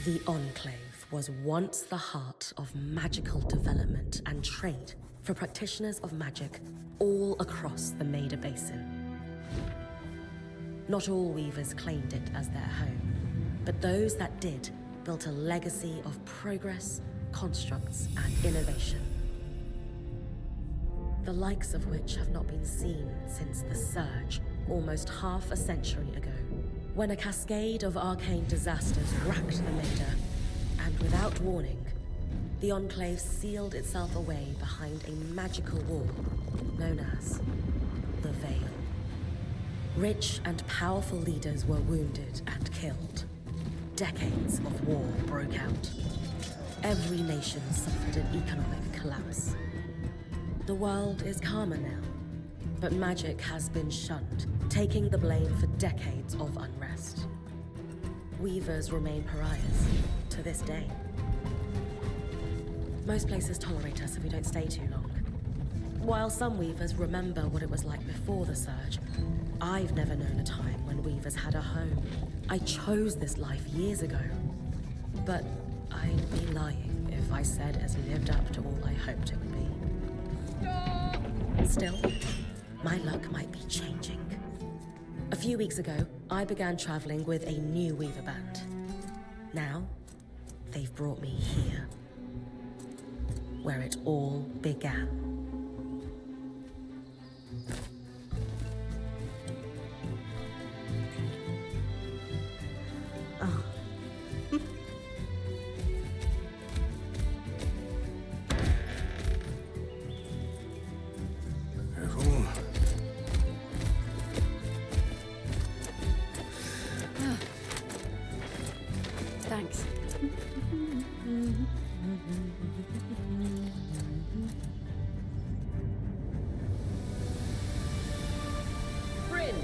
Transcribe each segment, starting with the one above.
The Enclave was once the heart of magical development and trade for practitioners of magic all across the Maida Basin. Not all weavers claimed it as their home, but those that did built a legacy of progress, constructs, and innovation. The likes of which have not been seen since the Surge, almost half a century ago, when a cascade of arcane disasters racked the Maida, and without warning, the Enclave sealed itself away behind a magical wall known as the Veil. Rich and powerful leaders were wounded and killed. Decades of war broke out. Every nation suffered an economic collapse. The world is calmer now, but magic has been shunned, taking the blame for decades of unrest. Weavers remain pariahs to this day. Most places tolerate us if we don't stay too long. While some weavers remember what it was like before the Surge, I've never known a time when weavers had a home. I chose this life years ago, but I'd be lying if I said it lived up to all I hoped it would be. Still, my luck might be changing. A few weeks ago, I began traveling with a new weaver band. Now, they've brought me here, where it all began. Oh. Thanks. Bryn!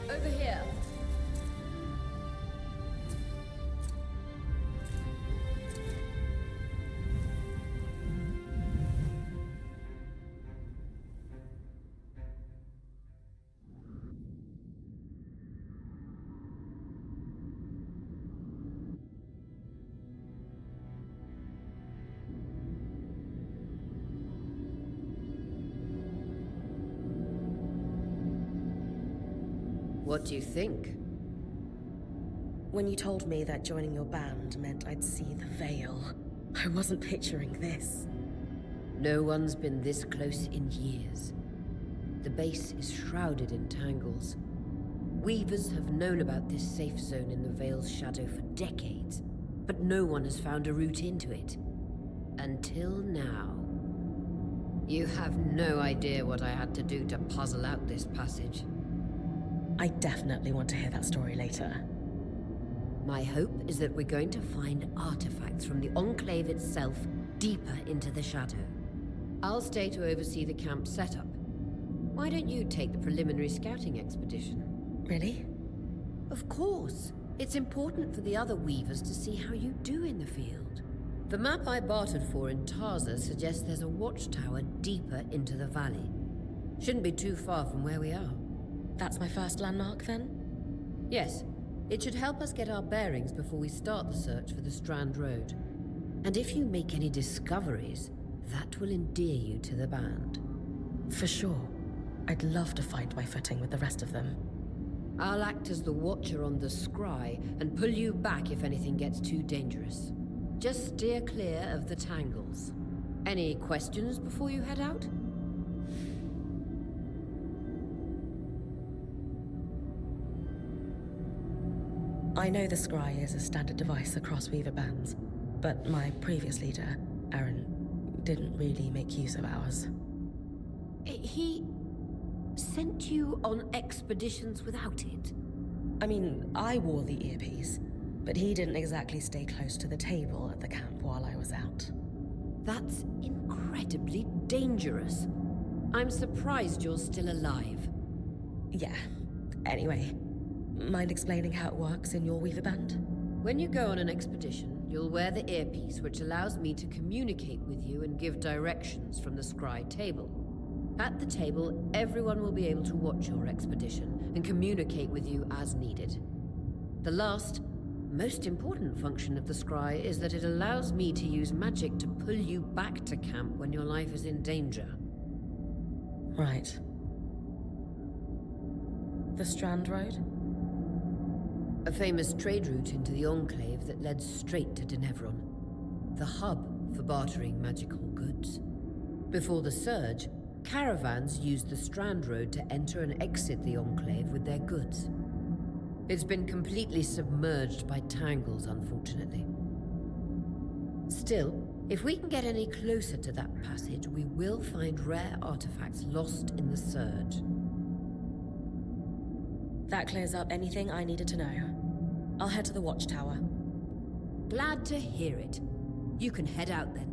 Over here. What do you think? When you told me that joining your band meant I'd see the Veil, I wasn't picturing this. No one's been this close in years. The base is shrouded in tangles. Weavers have known about this safe zone in the Veil's shadow for decades, but no one has found a route into it. Until now. You have no idea what I had to do to puzzle out this passage. I definitely want to hear that story later. My hope is that we're going to find artifacts from the Enclave itself deeper into the shadow. I'll stay to oversee the camp setup. Why don't you take the preliminary scouting expedition? Really? Of course. It's important for the other weavers to see how you do in the field. The map I bartered for in Tarza suggests there's a watchtower deeper into the valley. Shouldn't be too far from where we are. That's my first landmark, then? Yes. It should help us get our bearings before we start the search for the Strand Road. And if you make any discoveries, that will endear you to the band. For sure. I'd love to find my footing with the rest of them. I'll act as the watcher on the scry and pull you back if anything gets too dangerous. Just steer clear of the tangles. Any questions before you head out? I know the scry is a standard device across weaver bands, but my previous leader, Aaron, didn't really make use of ours. He sent you on expeditions without it? I mean, I wore the earpiece, but he didn't exactly stay close to the table at the camp while I was out. That's incredibly dangerous. I'm surprised you're still alive. Yeah. Anyway, mind explaining how it works in your weaver band? When you go on an expedition, you'll wear the earpiece, which allows me to communicate with you and give directions from the scry table. At the table, everyone will be able to watch your expedition and communicate with you as needed. The last most important function of the scry is that it allows me to use magic to pull you back to camp when your life is in danger. Right. The Strand Road? A famous trade route into the Enclave that led straight to Denevron, the hub for bartering magical goods. Before the Surge, caravans used the Strand Road to enter and exit the Enclave with their goods. It's been completely submerged by tangles, unfortunately. Still, if we can get any closer to that passage, we will find rare artifacts lost in the Surge. That clears up anything I needed to know. I'll head to the watchtower. Glad to hear it. You can head out then.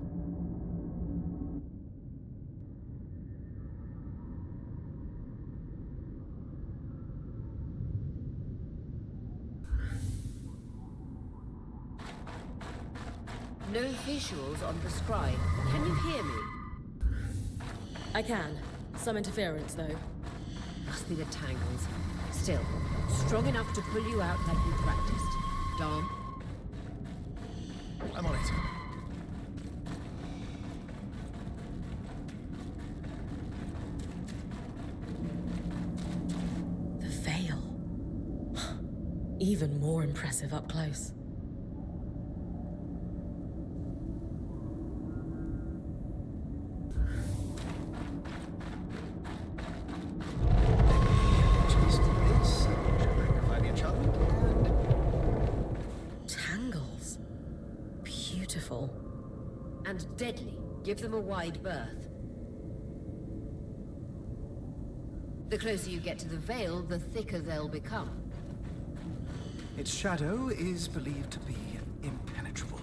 No visuals on the scry. Can you hear me? I can. Some interference, though. Must be the tangles. Still, strong enough to pull you out like you practiced. Dom? I'm on it. The veil. Even more impressive up close. Tangles. Beautiful. And deadly. Give them a wide berth. The closer you get to the veil, the thicker they'll become. Its shadow is believed to be impenetrable.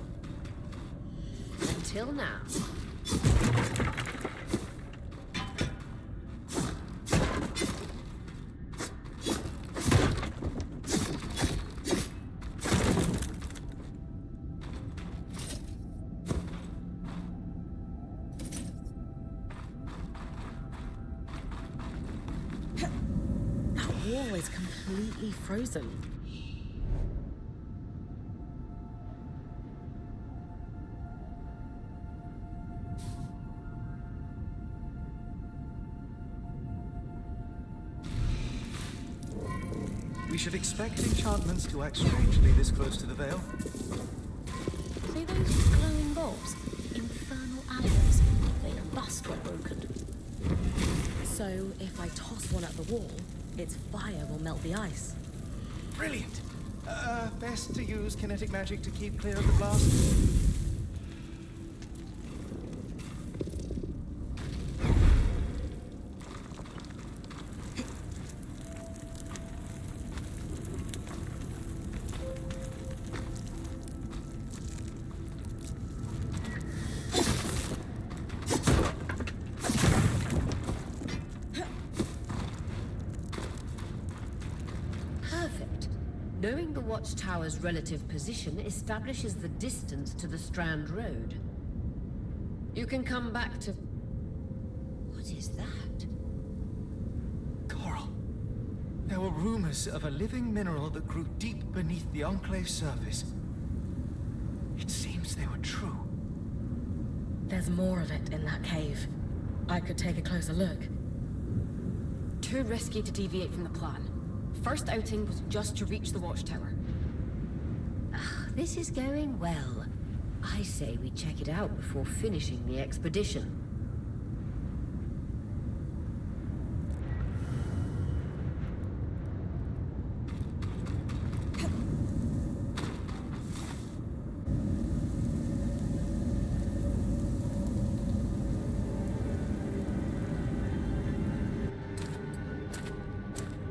Until now. That wall is completely frozen. We should expect enchantments to act strangely this close to the veil. See those glowing bulbs? Infernal aloes. They combust when broken. So, if I toss one at the wall, its fire will melt the ice. Brilliant! Best to use kinetic magic to keep clear of the blast. Perfect. Knowing the watchtower's relative position establishes the distance to the Strand Road. You can come back to... What is that? Coral. There were rumors of a living mineral that grew deep beneath the Enclave's surface. It seems they were true. There's more of it in that cave. I could take a closer look. Too risky to deviate from the plan. First outing was just to reach the watchtower. This is going well. I say we check it out before finishing the expedition.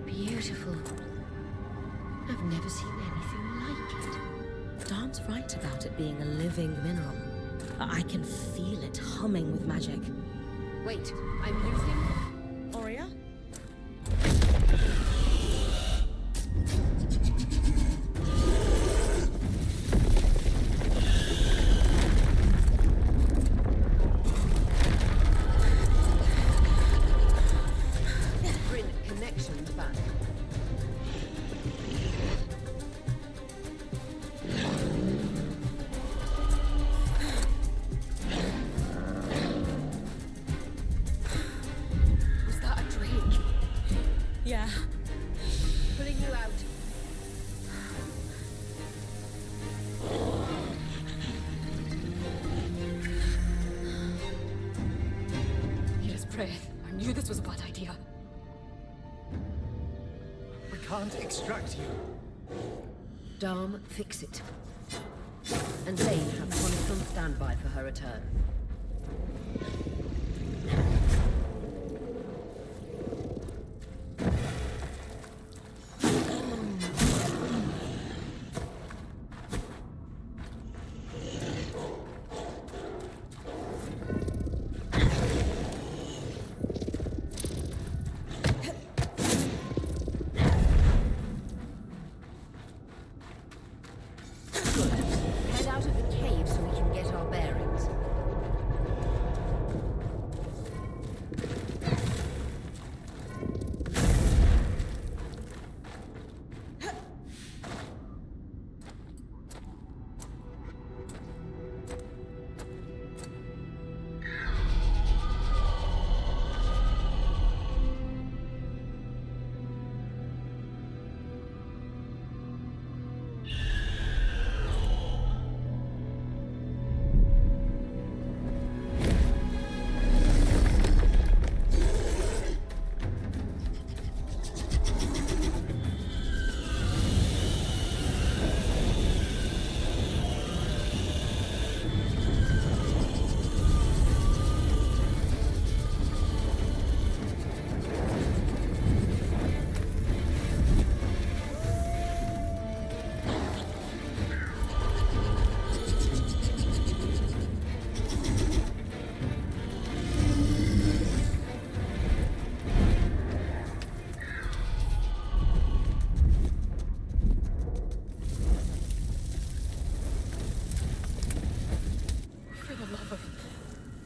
Beautiful. I've never seen anything like it. Darn's right about it being a living mineral. I can feel it humming with magic. Wait, I'm losing... Aurea? Bring connections back. breath. I knew this was a bad idea. We can't extract you. Dharm, fix it. And Lane, have Connect on standby for her return. Head out of the cave so we can get our bearings.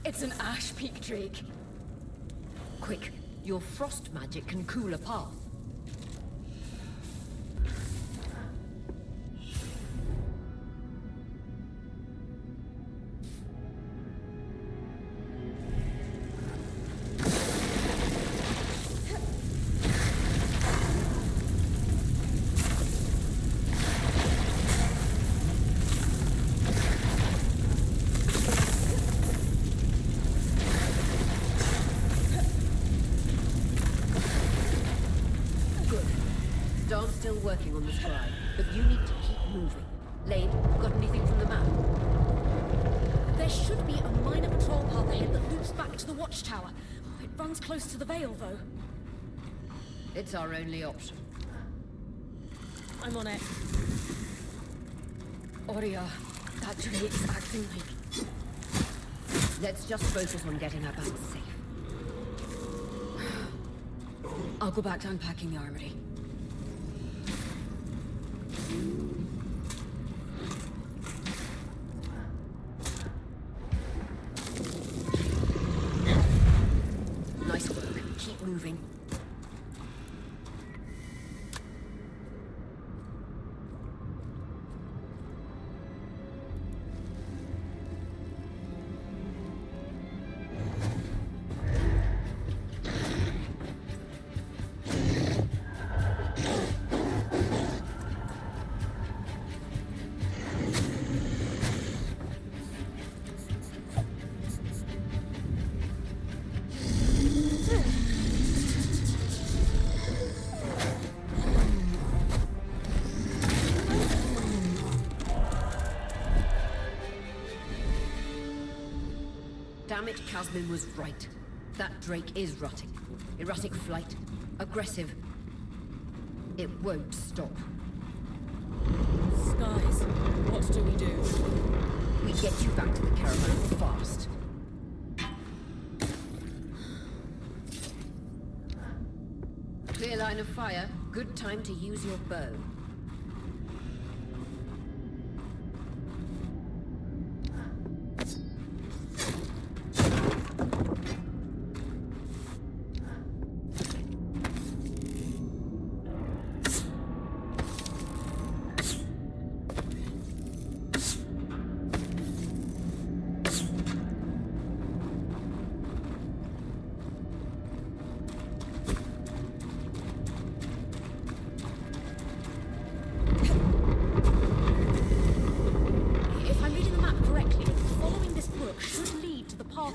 It's an Ash Peak Drake. Quick, your frost magic can cool a path. Darn's still working on the scribe, but you need to keep moving. Lane, got anything from the map? There should be a minor patrol path ahead that loops back to the watchtower. It runs close to the Vale, though. It's our only option. I'm on it. Aurea, that Drake's acting like... Let's just focus on getting her back safe. I'll go back to unpacking the armory. Nice work. Keep moving. Damn it, Casmin was right. That Drake is rutting. Erratic flight. Aggressive. It won't stop. Skies, what do we do? We get you back to the caravan fast. Clear line of fire. Good time to use your bow.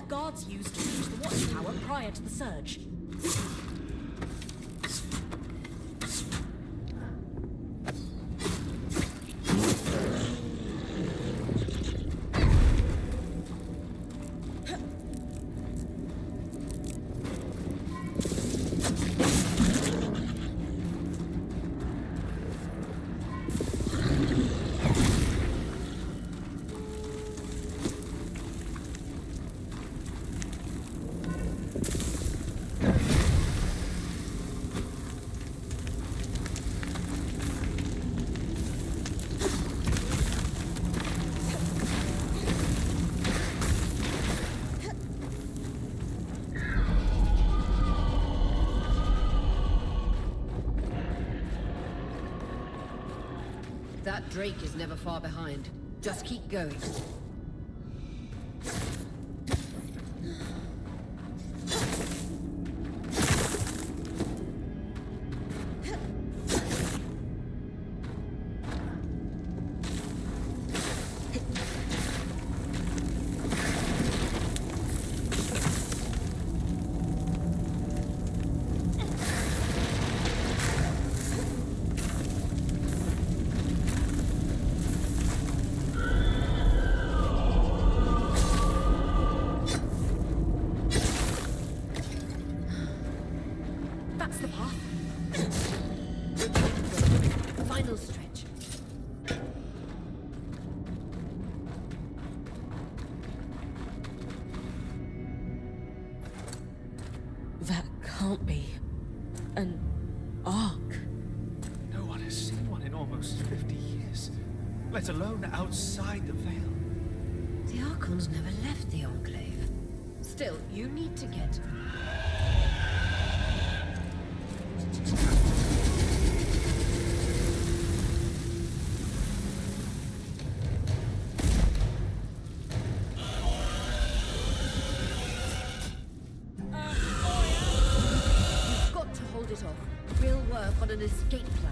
Geth guards used to reach the watchtower prior to the surge. That Drake is never far behind. Just keep going. That's the path. Final stretch. That can't be an ark. No one has seen one in almost 50 years, let alone outside the Veil. The Archons never left the Enclave. Still, you need to get... You've got to hold it off. We'll work on an escape plan.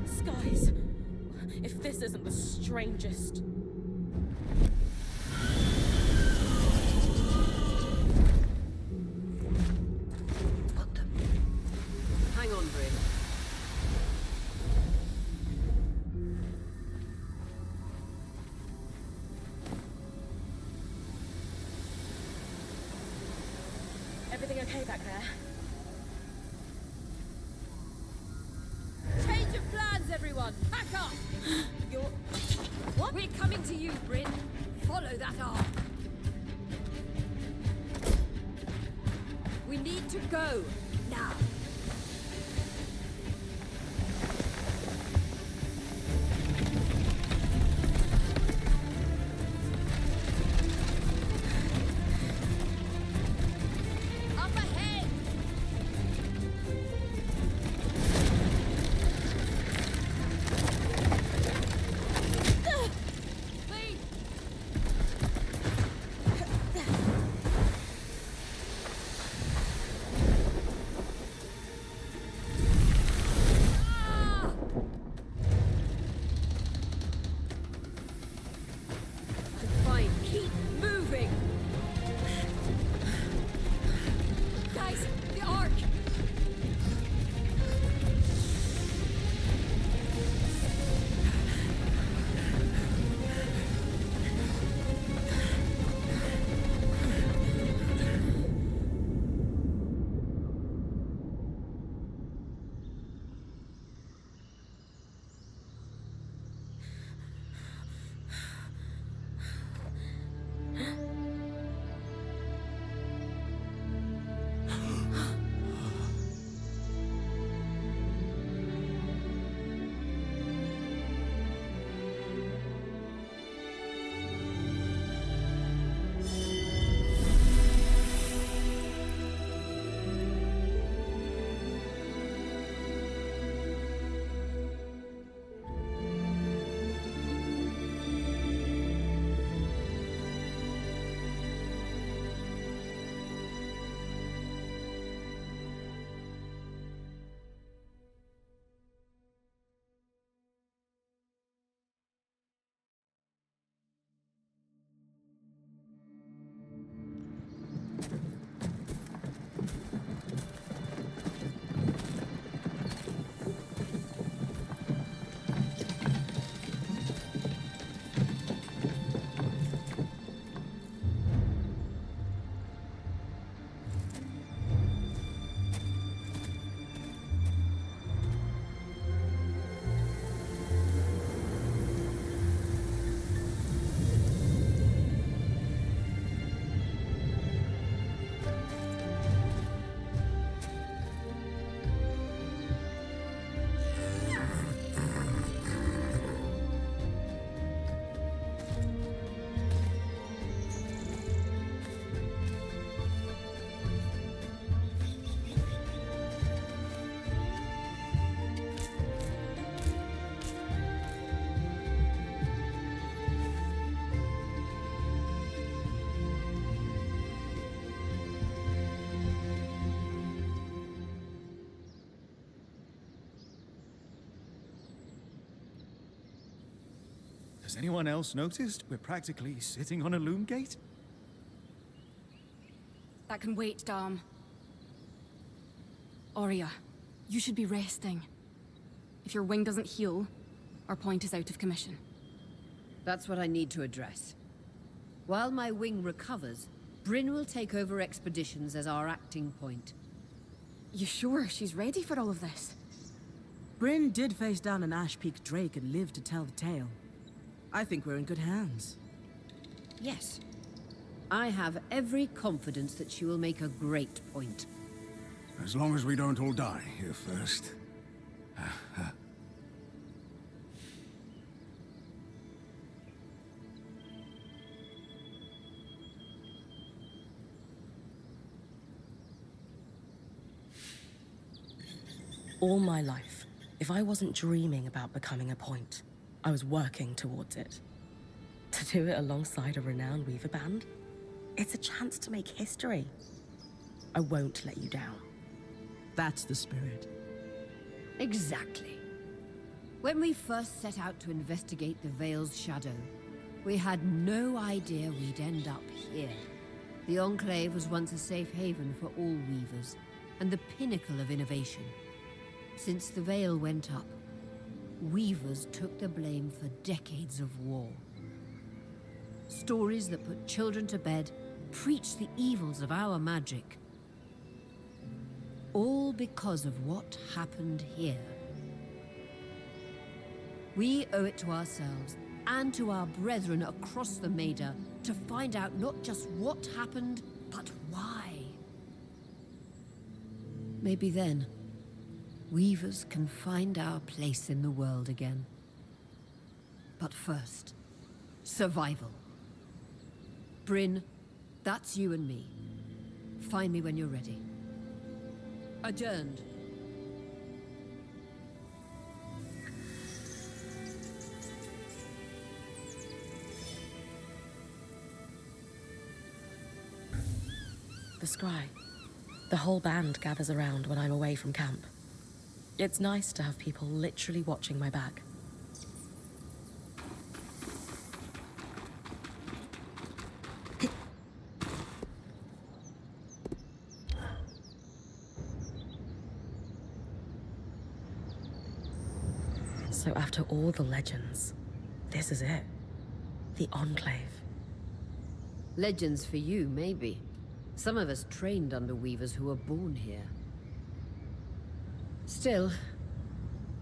Skies. If this isn't the strangest. Got them. Hang on, Bryn. Everything okay back there? Change of plans, everyone! Pack up! You're... What? We're coming to you, Bryn. Follow that arc. We need to go. Now. Up ahead! Lead! Has anyone else noticed we're practically sitting on a loom gate? That can wait, Dom. Aurea, you should be resting. If your wing doesn't heal, our point is out of commission. That's what I need to address. While my wing recovers, Bryn will take over expeditions as our acting point. You sure she's ready for all of this? Bryn did face down an Ash Peak Drake and lived to tell the tale. I think we're in good hands. Yes. I have every confidence that she will make a great point. As long as we don't all die here first. All my life, if I wasn't dreaming about becoming a point, I was working towards it. To do it alongside a renowned Weaver band, it's a chance to make history. I won't let you down. That's the spirit. Exactly. When we first set out to investigate the Veil's shadow, we had no idea we'd end up here. The Enclave was once a safe haven for all Weavers, and the pinnacle of innovation. Since the Veil went up, Weavers took the blame for decades of war. Stories that put children to bed, preached the evils of our magic. All because of what happened here. We owe it to ourselves and to our brethren across the Maida to find out not just what happened, but why. Maybe then, Weavers can find our place in the world again. But first, survival. Bryn, that's you and me. Find me when you're ready. Adjourned. The scry. The whole band gathers around when I'm away from camp. It's nice to have people literally watching my back. So after all the legends, this is it. The Enclave. Legends for you, maybe. Some of us trained under Weavers who were born here. Still,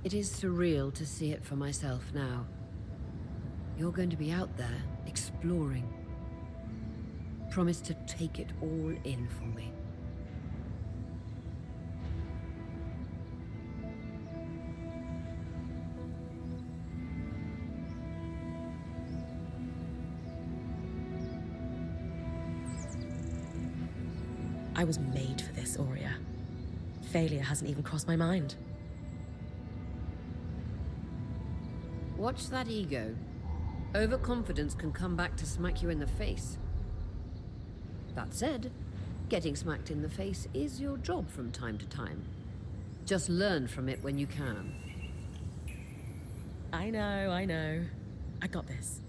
it is surreal to see it for myself now. You're going to be out there, exploring. Promise to take it all in for me. I was made for this, Aurea. Failure hasn't even crossed my mind. Watch that ego. Overconfidence can come back to smack you in the face. That said, getting smacked in the face is your job from time to time. Just learn from it when you can. I know. I got this.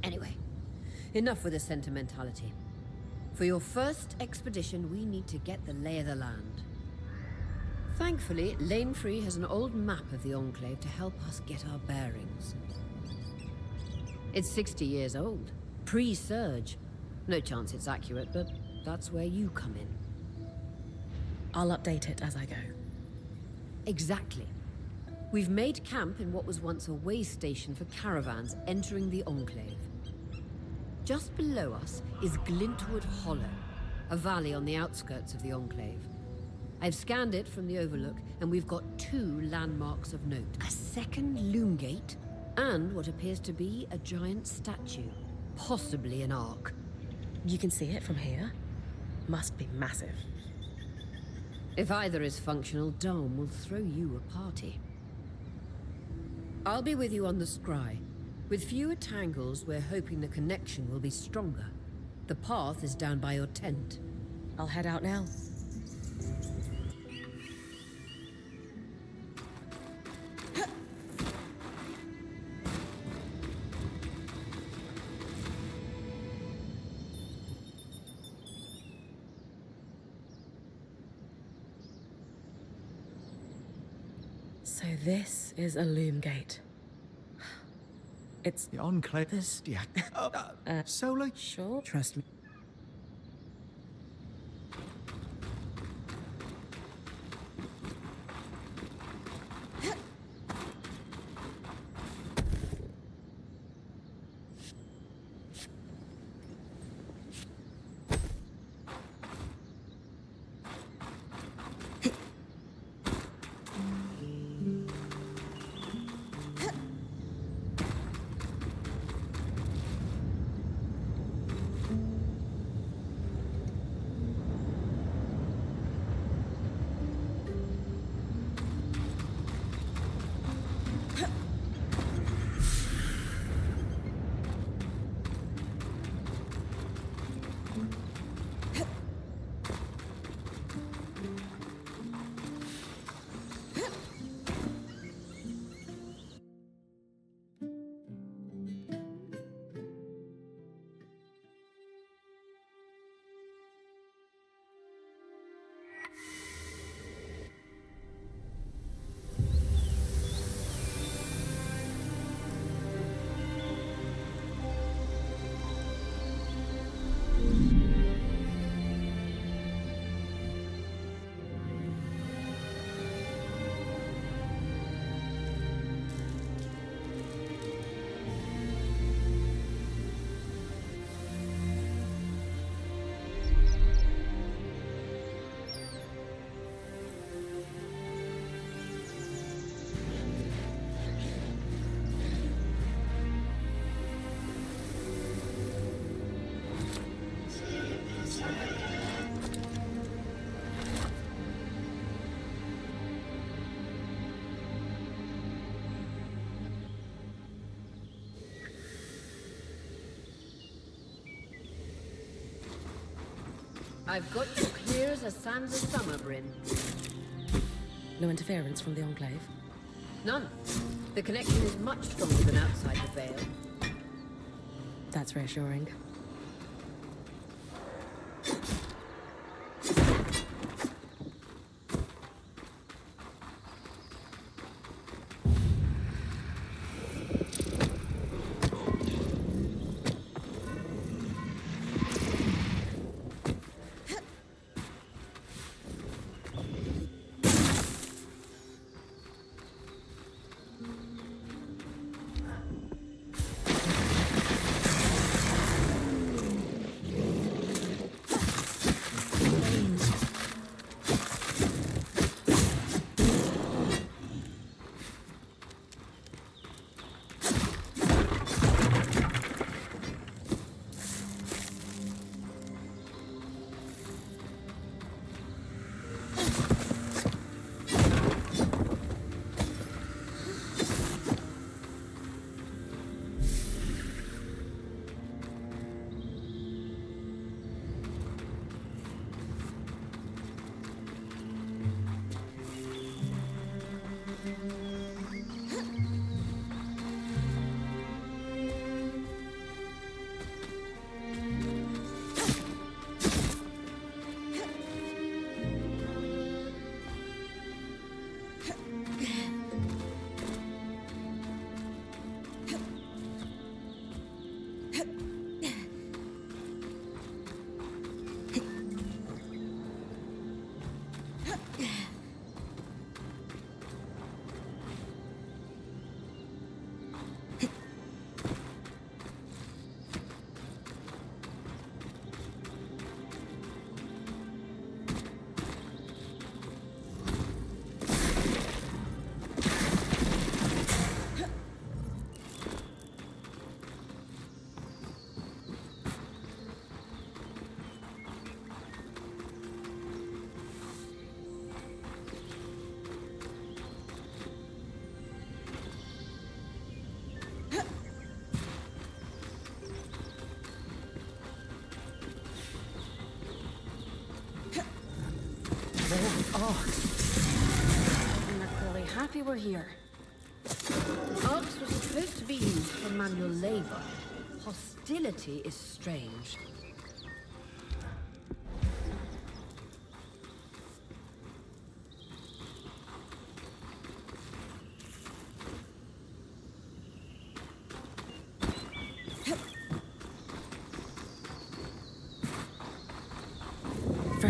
Anyway, enough with the sentimentality. For your first expedition, we need to get the lay of the land. Thankfully, Lane Free has an old map of the Enclave to help us get our bearings. It's 60 years old, pre-Surge. No chance it's accurate, but that's where you come in. I'll update it as I go. Exactly. We've made camp in what was once a way station for caravans entering the Enclave. Just below us is Glintwood Hollow, a valley on the outskirts of the Enclave. I've scanned it from the Overlook, and we've got 2 landmarks of note. A second loom gate, and what appears to be a giant statue, possibly an ark. You can see it from here? Must be massive. If either is functional, Dom will throw you a party. I'll be with you on the scry. With fewer tangles, we're hoping the connection will be stronger. The path is down by your tent. I'll head out now. So this is a loom gate. It's The Enclave This- solar. sure. Trust me. I've got you clear as a sands of summer, Bryn. No interference from the Enclave. None. The connection is much stronger than outside the Vale. That's reassuring. I'm really happy we're here. Arcs was supposed to be used for manual labor. Hostility is strange.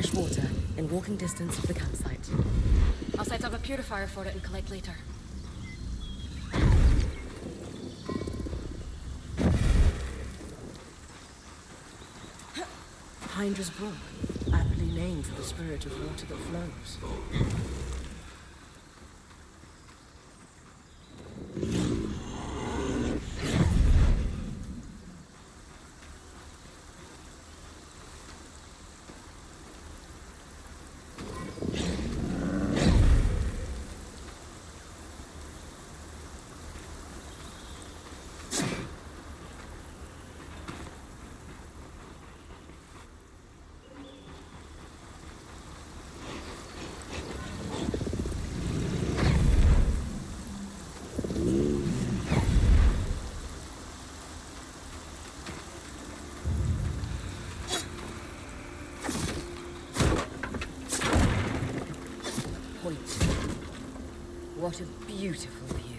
fresh water in walking distance of the campsite. I'll set up a purifier for it and collect later. Hydra's Brook, aptly named for the spirit of water that flows. What a beautiful view.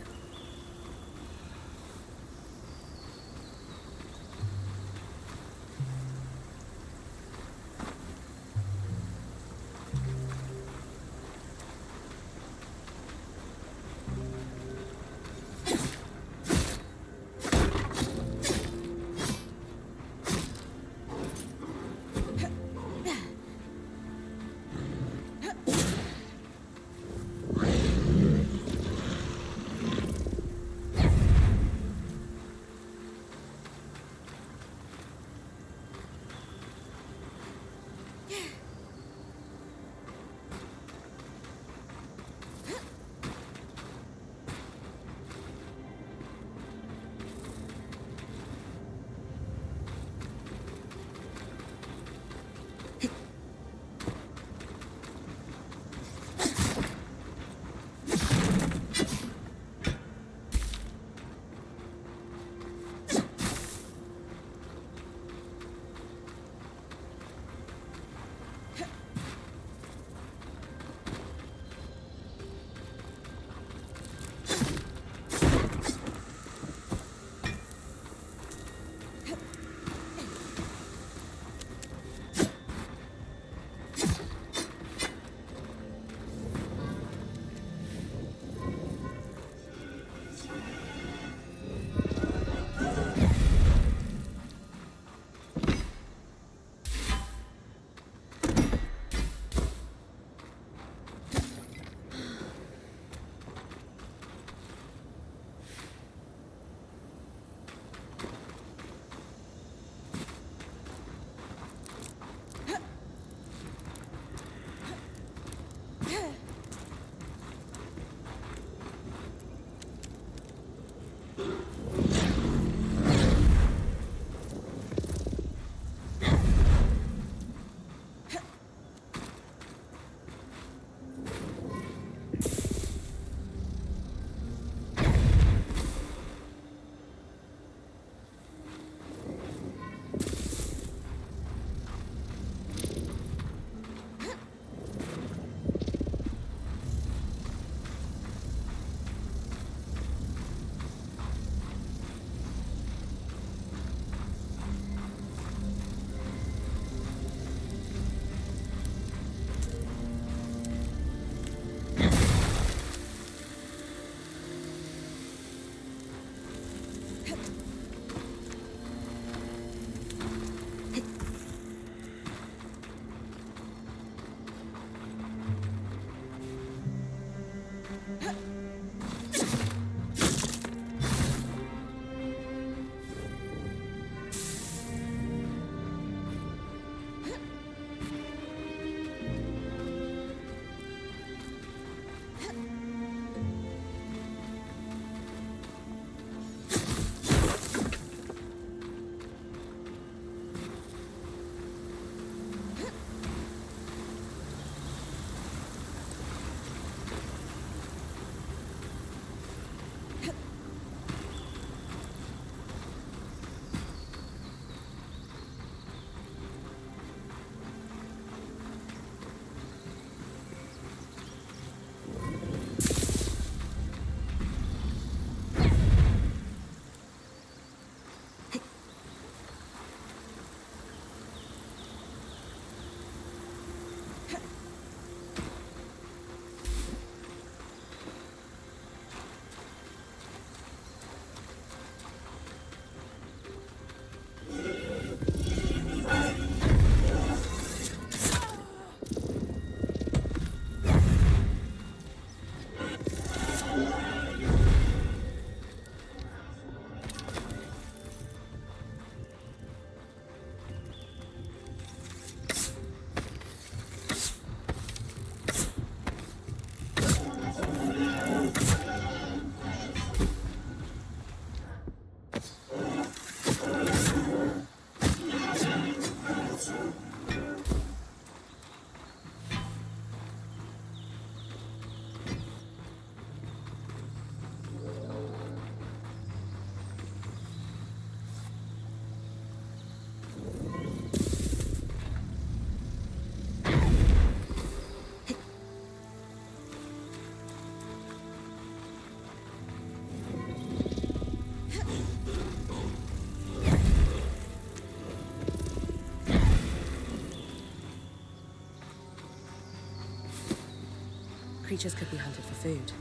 creatures could be hunted for food.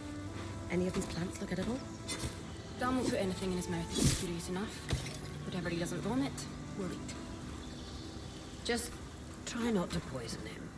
Any of these plants look edible? Dan will put anything in his mouth if he's curious enough. Whatever he doesn't vomit, we'll eat. Just try not to poison him.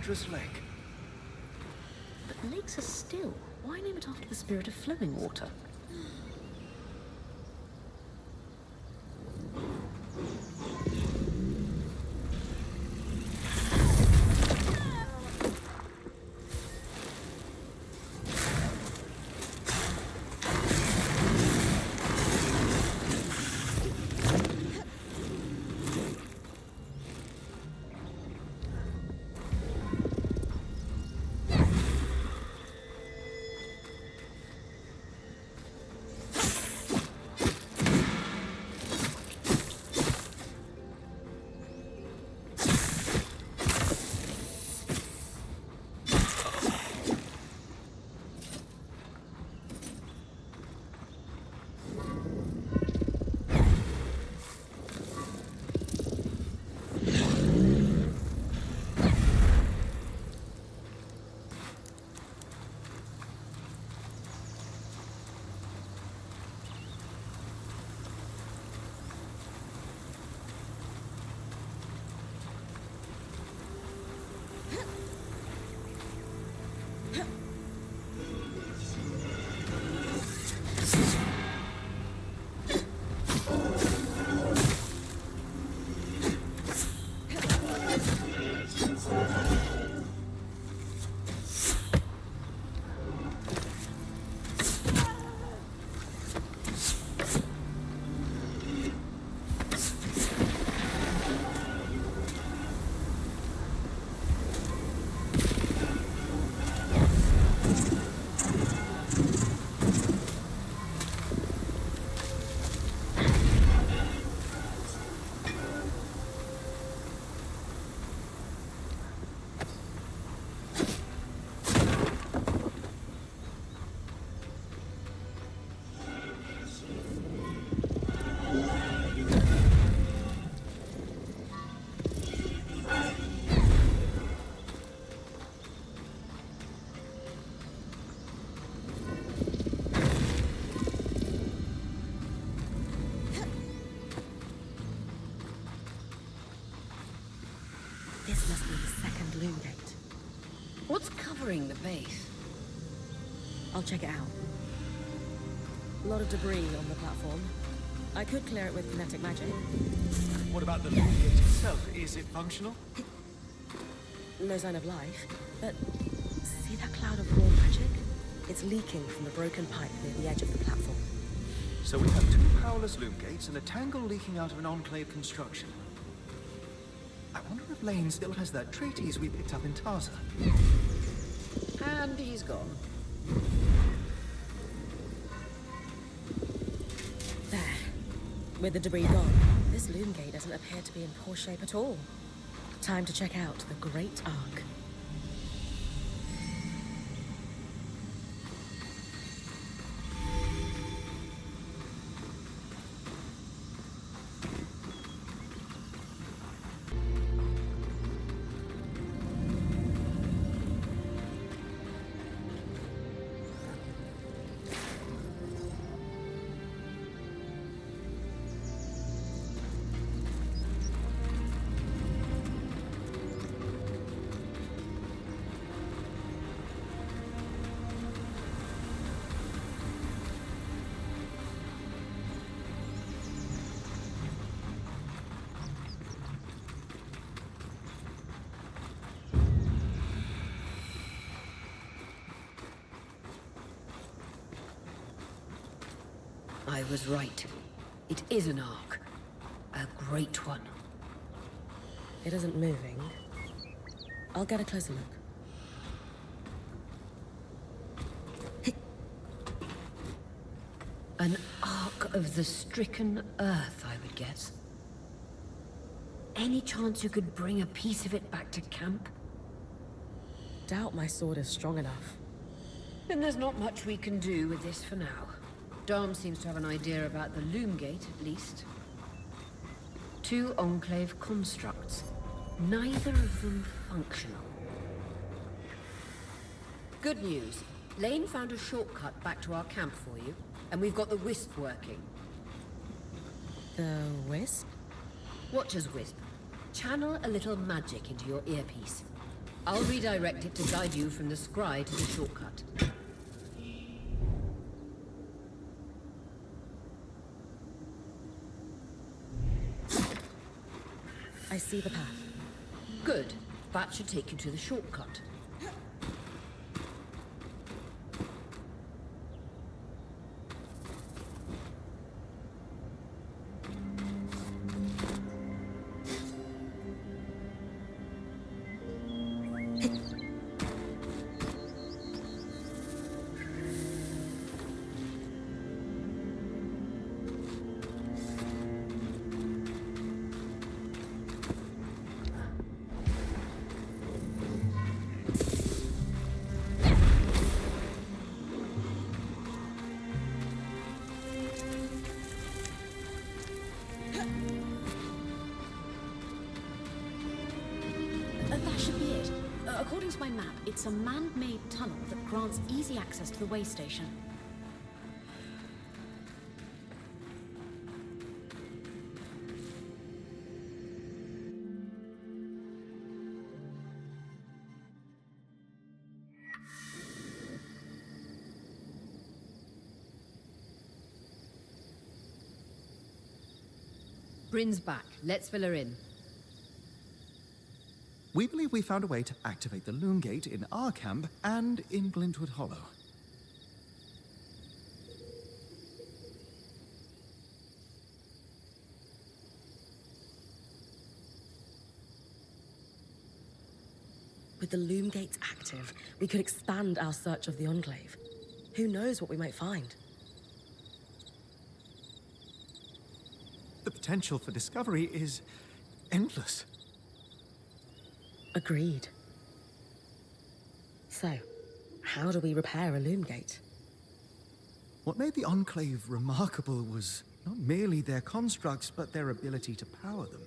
Dangerous lake. But lakes are still. Why name it after the spirit of flowing water? must be the second loom gate. What's covering the base? I'll check it out. A lot of debris on the platform. I could clear it with kinetic magic. What about the loom gate itself? Is it functional? No sign of life, but see that cloud of raw magic? It's leaking from the broken pipe near the edge of the platform. So we have two powerless loom gates and a tangle leaking out of an enclave construction. I wonder if Lane still has that treatise we picked up in Taza. And he's gone. There. With the debris gone, this loom gate doesn't appear to be in poor shape at all. Time to check out the Great Ark. I was right. It is an ark. A great one. It isn't moving. I'll get a closer look. An ark of the stricken earth, I would guess. Any chance you could bring a piece of it back to camp? Doubt my sword is strong enough. Then there's not much we can do with this for now. Dom seems to have an idea about the loom gate, at least. Two enclave constructs. Neither of them functional. Good news. Lane found a shortcut back to our camp for you, and we've got the Wisp working. The Wisp? Watch as Wisp. Channel a little magic into your earpiece. I'll redirect it to guide you from the scry to the shortcut. I see the path. Good. That should take you to the shortcut. That should be it. According to my map, it's a man-made tunnel that grants easy access to the way station. Bryn's back. Let's fill her in. We believe we found a way to activate the loom gate in our camp and in Glintwood Hollow. With the loom gates active, we could expand our search of the Enclave. Who knows what we might find? The potential for discovery is endless. Agreed. So, how do we repair a loom gate? What made the Enclave remarkable was not merely their constructs, but their ability to power them.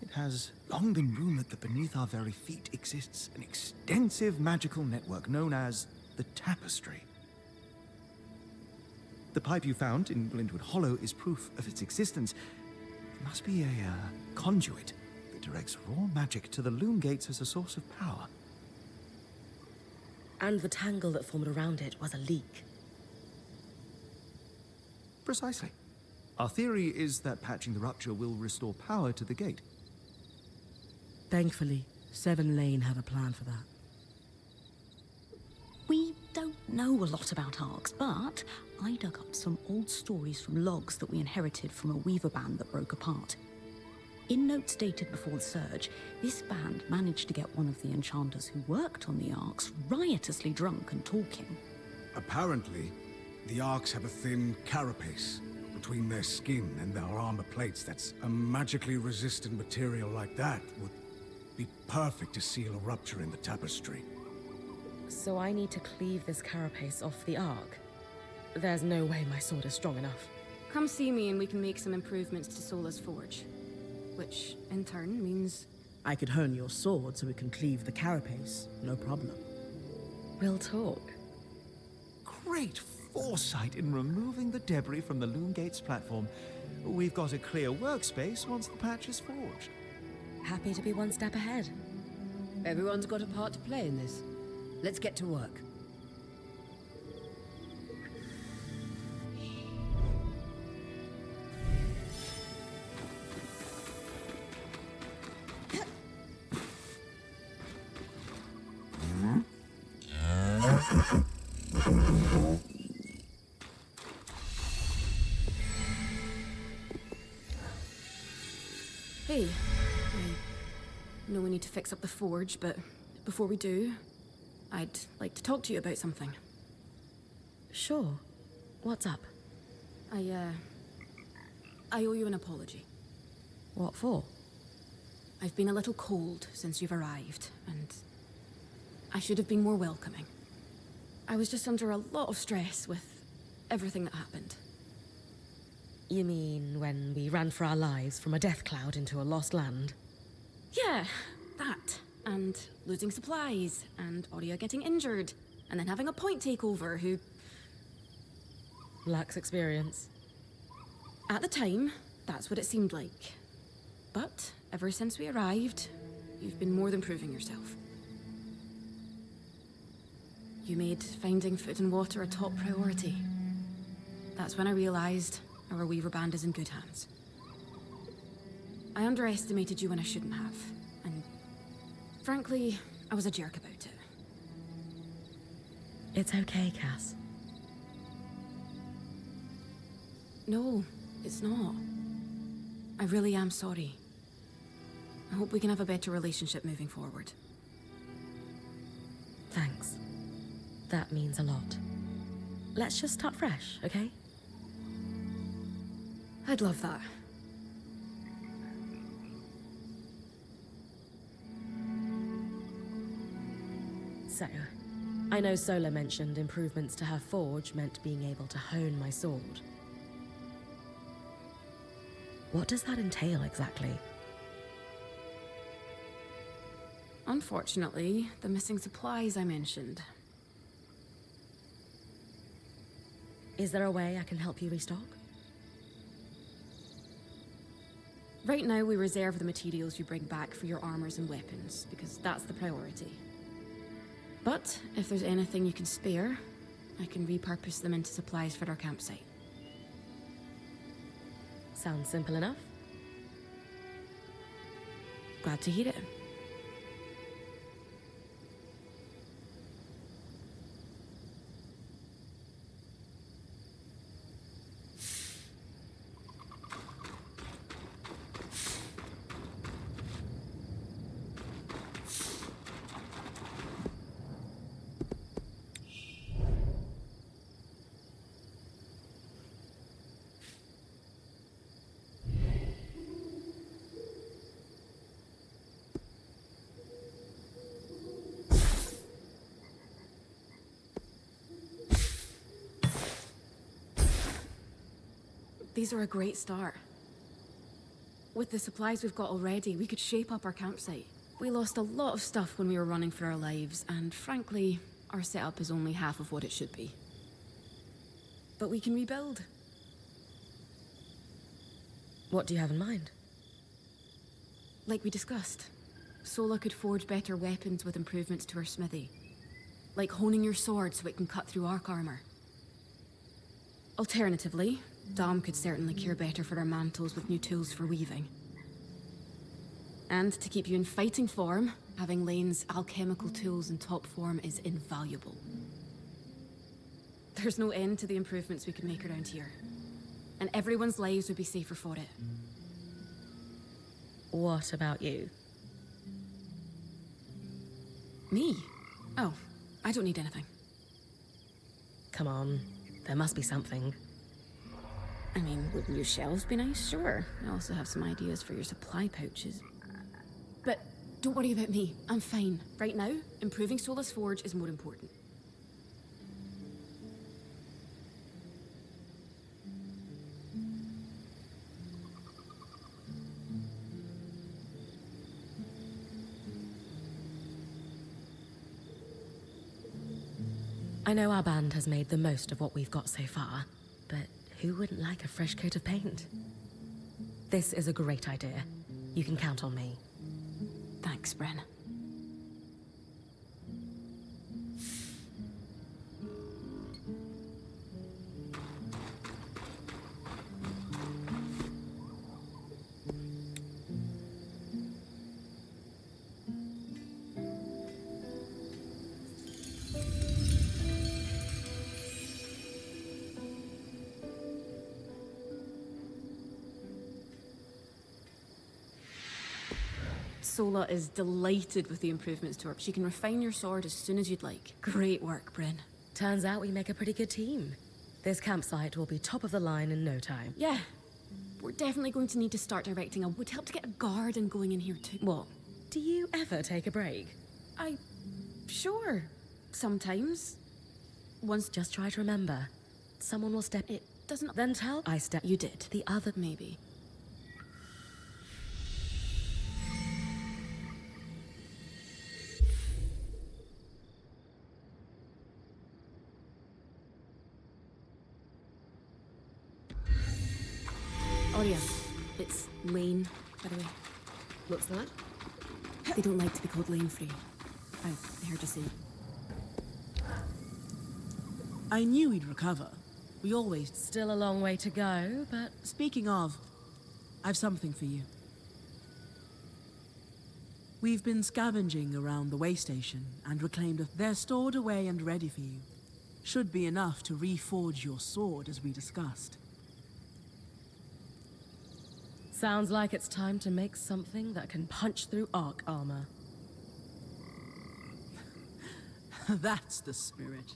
It has long been rumored that beneath our very feet exists an extensive magical network known as the Tapestry. The pipe you found in Glintwood Hollow is proof of its existence. It must be a conduit It directs raw magic to the loom gates as a source of power. And the tangle that formed around it was a leak. Precisely. Our theory is that patching the rupture will restore power to the gate. Thankfully, Seven Lane have a plan for that. We don't know a lot about arcs, but I dug up some old stories from logs that we inherited from a weaver band that broke apart. In notes dated before the Surge, this band managed to get one of the enchanters who worked on the arcs riotously drunk and talking. Apparently, the Arks have a thin carapace between their skin and their armor plates. That's a magically resistant material like that would be perfect to seal a rupture in the tapestry. So I need to cleave this carapace off the arc. There's no way my sword is strong enough. Come see me and we can make some improvements to Sola's forge. Which, in turn, means... I could hone your sword so we can cleave the carapace, no problem. We'll talk. Great foresight in removing the debris from the loom gates platform. We've got a clear workspace once the patch is forged. Happy to be one step ahead. Everyone's got a part to play in this. Let's get to work. Hey, I know we need to fix up the forge, but before we do, I'd like to talk to you about something. Sure. What's up? I owe you an apology. What for? I've been a little cold since you've arrived, and I should have been more welcoming. I was just under a lot of stress with everything that happened. You mean when we ran for our lives from a death cloud into a lost land? Yeah, that. And losing supplies, and Aurea getting injured, and then having a point takeover who... Lacks experience. At the time, that's what it seemed like. But ever since we arrived, you've been more than proving yourself. You made finding food and water a top priority. That's when I realized our Weaver Band is in good hands. I underestimated you when I shouldn't have, and frankly, I was a jerk about it. It's okay, Cass. No, it's not. I really am sorry. I hope we can have a better relationship moving forward. Thanks. That means a lot. Let's just start fresh, okay? I'd love that. So, I know Sola mentioned improvements to her forge meant being able to hone my sword. What does that entail exactly? Unfortunately, the missing supplies I mentioned. Is there a way I can help you restock? Right now, we reserve the materials you bring back for your armors and weapons, because that's the priority. But if there's anything you can spare, I can repurpose them into supplies for our campsite. Sounds simple enough. Glad to hear it. These are a great start. With the supplies we've got already, we could shape up our campsite. We lost a lot of stuff when we were running for our lives, and frankly, our setup is only half of what it should be. But we can rebuild. What do you have in mind? Like we discussed, Sola could forge better weapons with improvements to her smithy. Like honing your sword so it can cut through arc armor. Alternatively, Dom could certainly cure better for her mantles with new tools for weaving. And to keep you in fighting form, having Lane's alchemical tools in top form is invaluable. There's no end to the improvements we could make around here. And everyone's lives would be safer for it. What about you? Me? Oh, I don't need anything. Come on, there must be something. I mean, would new shelves be nice? Sure. I also have some ideas for your supply pouches. But don't worry about me. I'm fine. Right now, improving Sola's forge is more important. I know our band has made the most of what we've got so far, but who wouldn't like a fresh coat of paint? This is a great idea. You can count on me. Thanks, Bren. Sola is delighted with the improvements to her. She can refine your sword as soon as you'd like. Great work, Bryn. Turns out we make a pretty good team. This campsite will be top of the line in no time. Yeah. We're definitely going to need to start directing. I would help to get a garden going in here too. What? Do you ever take a break? Sure. Sometimes. Once Just try to remember. Someone will step it doesn't... Then tell I step. You did. The other. Maybe. Oh yeah, it's Lane, by the way. What's that? They don't like to be called Lane Free. I heard you say. I knew he'd recover. We always... Still a long way to go, but Speaking of, I've something for you. We've been scavenging around the way station and reclaimed they're stored away and ready for you. Should be enough to reforge your sword as we discussed. sounds like it's time to make something that can punch through arc armor. That's the spirit.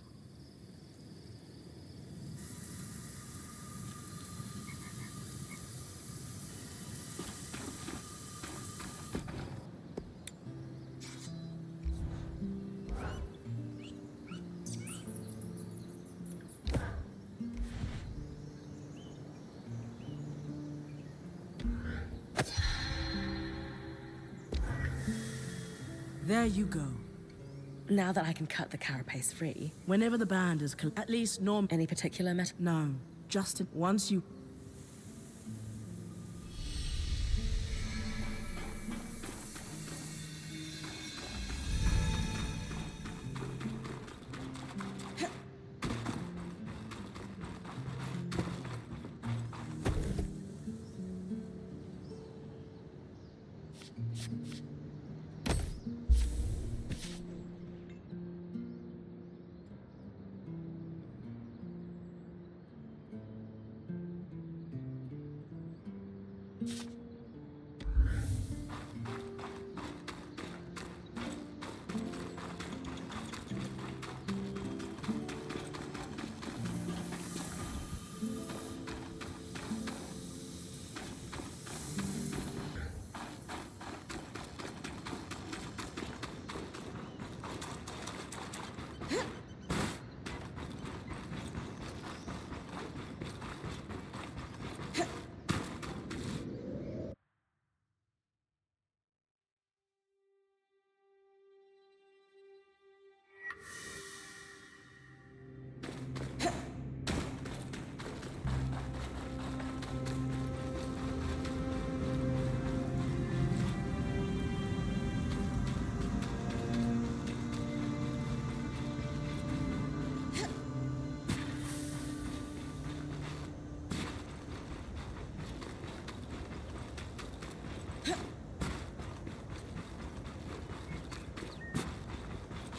There you go. Now that I can cut the carapace free, Whenever the band is at least norm. any particular No, just once you.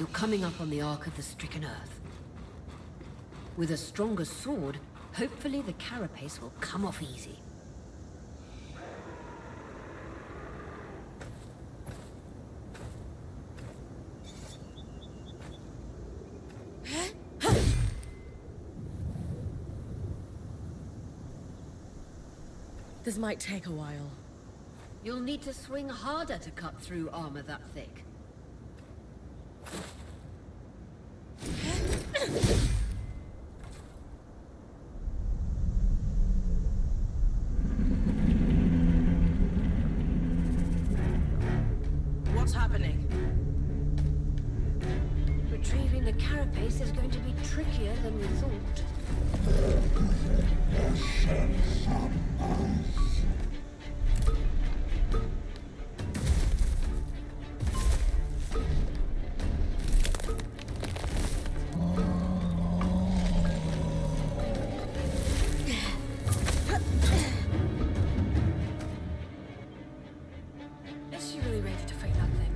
You're coming up on the Ark of the Stricken Earth. With a stronger sword, hopefully the carapace will come off easy. This might take a while. You'll need to swing harder to cut through armor that thick. What's happening? Retrieving the carapace is going to be trickier than we thought. Is she really ready to fight that thing?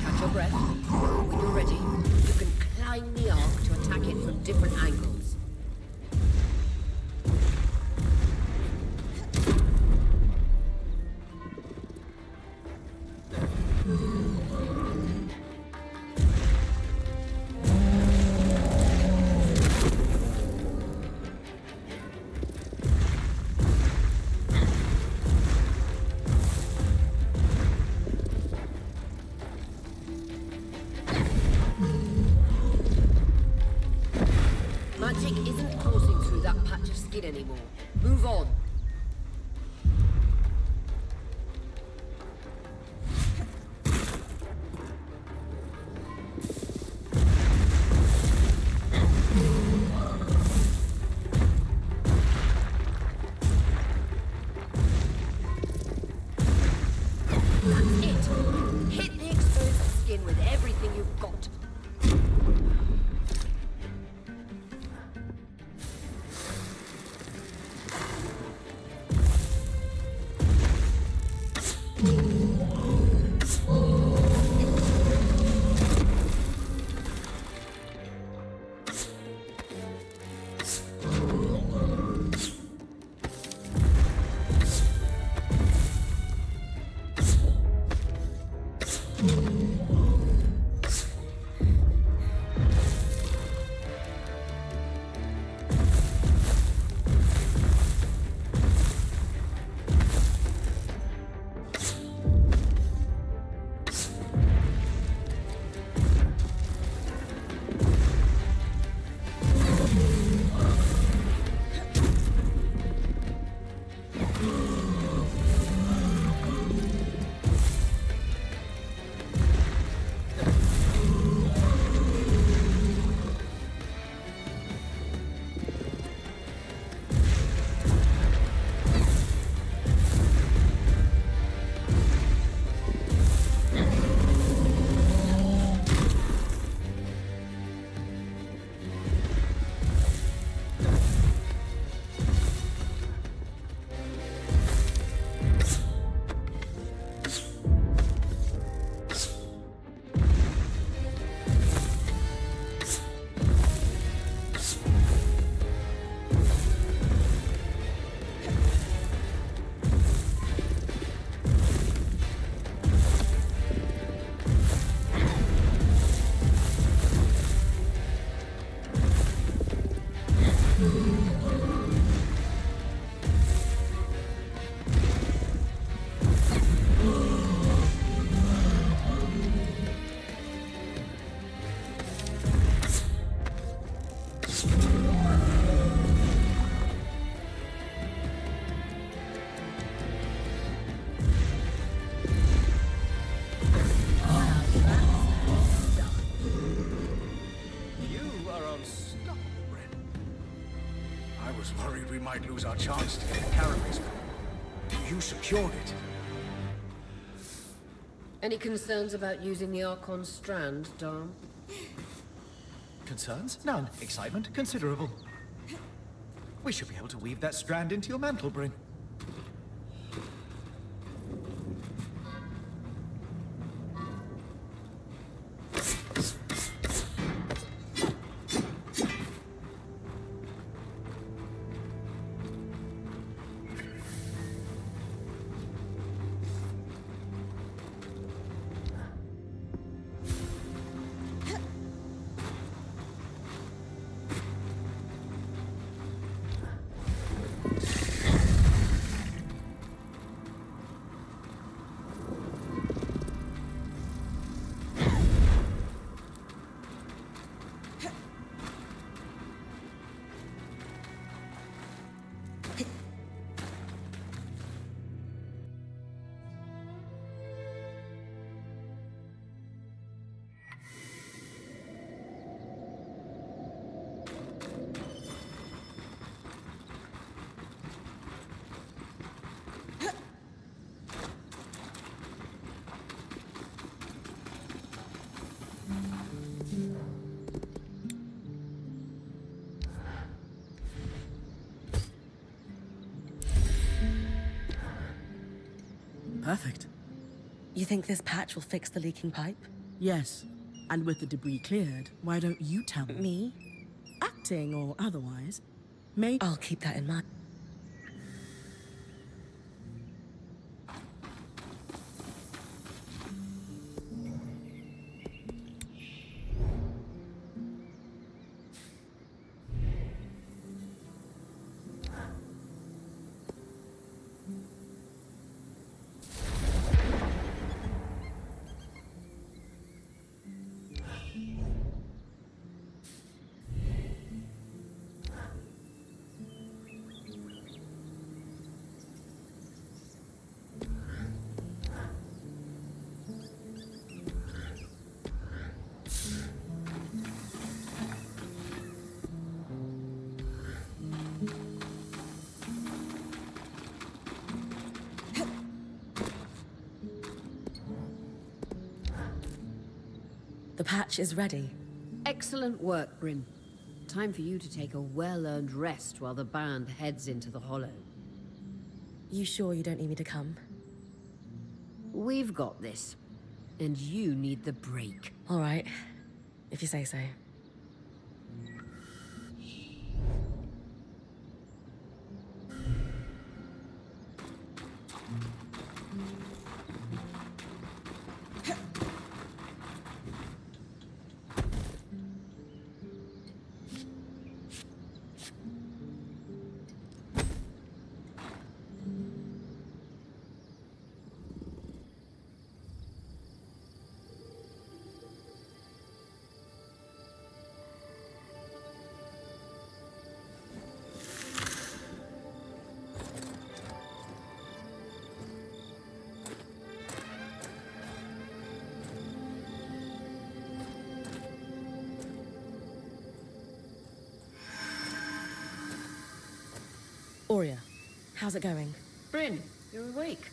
Catch your breath. When you're ready, you can climb the Ark to attack it from different angles. Magic isn't coursing through that patch of skin anymore. Move on. That's it. Hit the exposed skin with everything you've got. We might lose our chance to get the carapace. You secured it. Any concerns about using the Ark on Strand, Dom? Concerns? None. Excitement? Considerable. We should be able to weave that strand into your mantle, Bryn. Perfect. You think this patch will fix the leaking pipe? Yes. And with the debris cleared, why don't you tell me? Me? Acting or otherwise. Maybe. I'll keep that in mind. The patch is ready. Excellent work, Bryn. Time for you to take a well-earned rest while the band heads into the Hollow. You sure you don't need me to come? We've got this. And you need the break. All right, if you say so. Aurea, how's it going? Bryn, you're awake.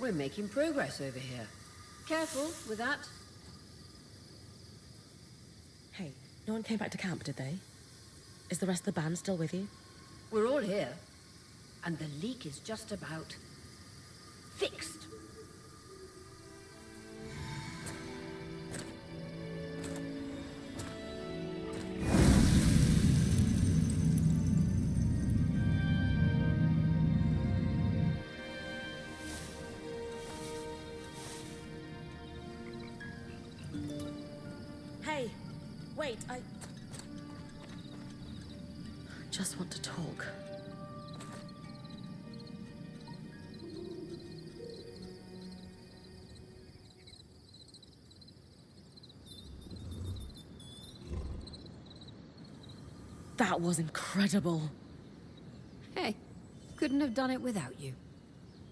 We're making progress over here. Careful with that. Hey, no one came back to camp, did they? Is the rest of the band still with you? We're all here. And the leak is just about fixed. Hey, wait, I just want to talk. That was incredible. Hey, couldn't have done it without you.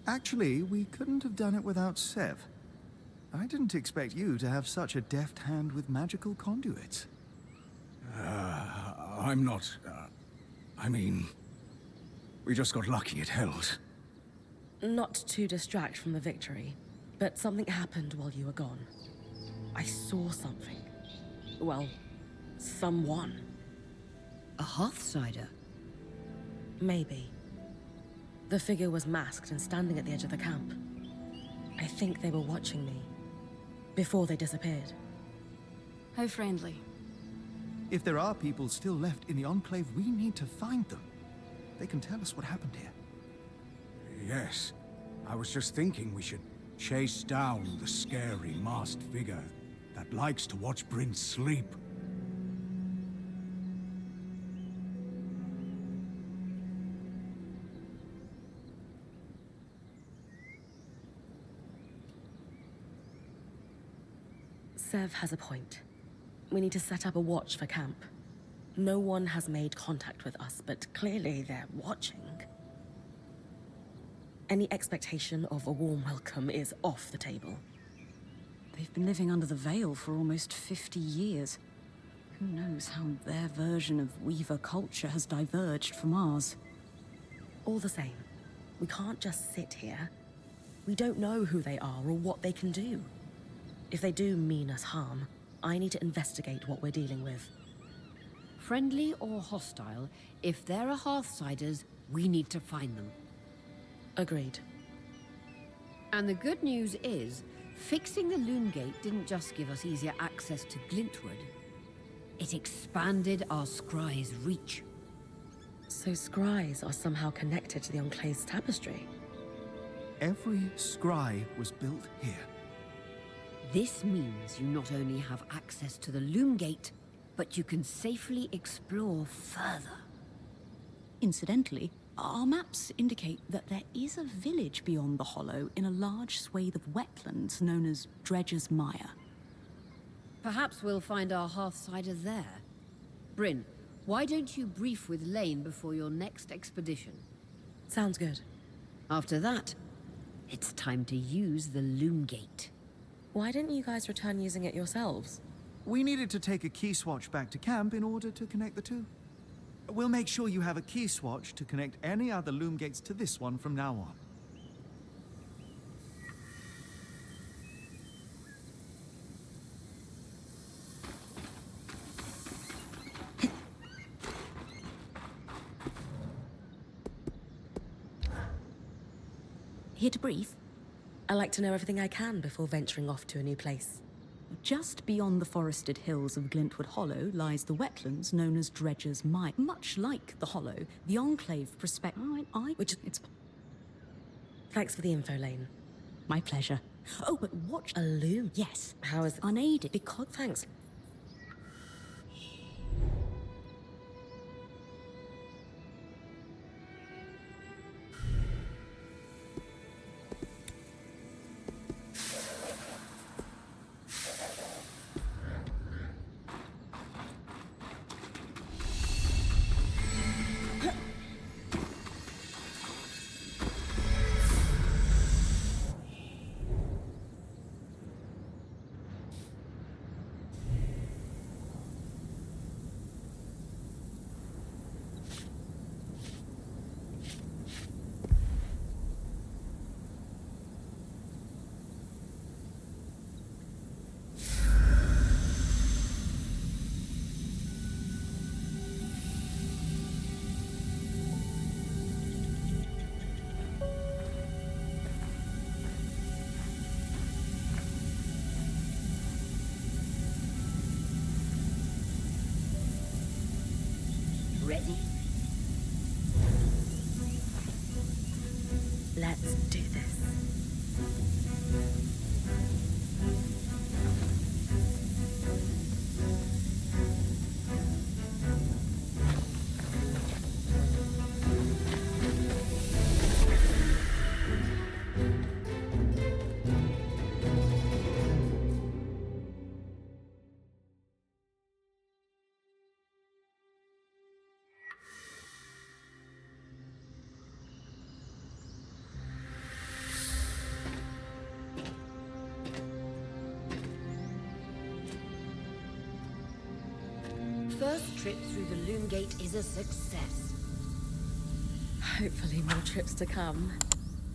Actually, we couldn't have done it without Sev. I didn't expect you to have such a deft hand with magical conduits. I'm not... I mean... We just got lucky it held. Not to distract from the victory, but something happened while you were gone. I saw something. Well, someone. A Hearthsider? Maybe. The figure was masked and standing at the edge of the camp. I think they were watching me before they disappeared. How friendly. If there are people still left in the Enclave, we need to find them. They can tell us what happened here. Yes. I was just thinking we should chase down the scary masked figure that likes to watch Bryn sleep. Sev has a point. We need to set up a watch for camp. No one has made contact with us, but clearly they're watching. Any expectation of a warm welcome is off the table. They've been living under the Veil for almost 50 years. Who knows how their version of Weaver culture has diverged from ours. All the same, we can't just sit here. We don't know who they are or what they can do. If they do mean us harm, I need to investigate what we're dealing with. Friendly or hostile, if there are Hearthsiders, we need to find them. Agreed. And the good news is, fixing the Loom Gate didn't just give us easier access to Glintwood. It expanded our scry's reach. So scries are somehow connected to the Enclave's tapestry? Every scry was built here. This means you not only have access to the Loom Gate, but you can safely explore further. Incidentally, our maps indicate that there is a village beyond the Hollow in a large swathe of wetlands known as Dredger's Mire. Perhaps we'll find our Hearthsider there. Bryn, why don't you brief with Lane before your next expedition? Sounds good. After that, it's time to use the Loom Gate. Why didn't you guys return using it yourselves? We needed to take a key swatch back to camp in order to connect the two. We'll make sure you have a key swatch to connect any other loom gates to this one from now on. Here to brief. I like to know everything I can before venturing off to a new place. Just beyond the forested hills of Glintwood Hollow lies the wetlands known as Dredger's Mire. Much like the Hollow, the Enclave prospect... It's... Thanks for the info, Lane. My pleasure. Oh, but watch... A loom? Yes. How is it? Unaided, because... Thanks. Ready? Let's do this. First trip through the Loom Gate is a success. Hopefully more trips to come.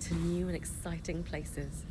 To new and exciting places.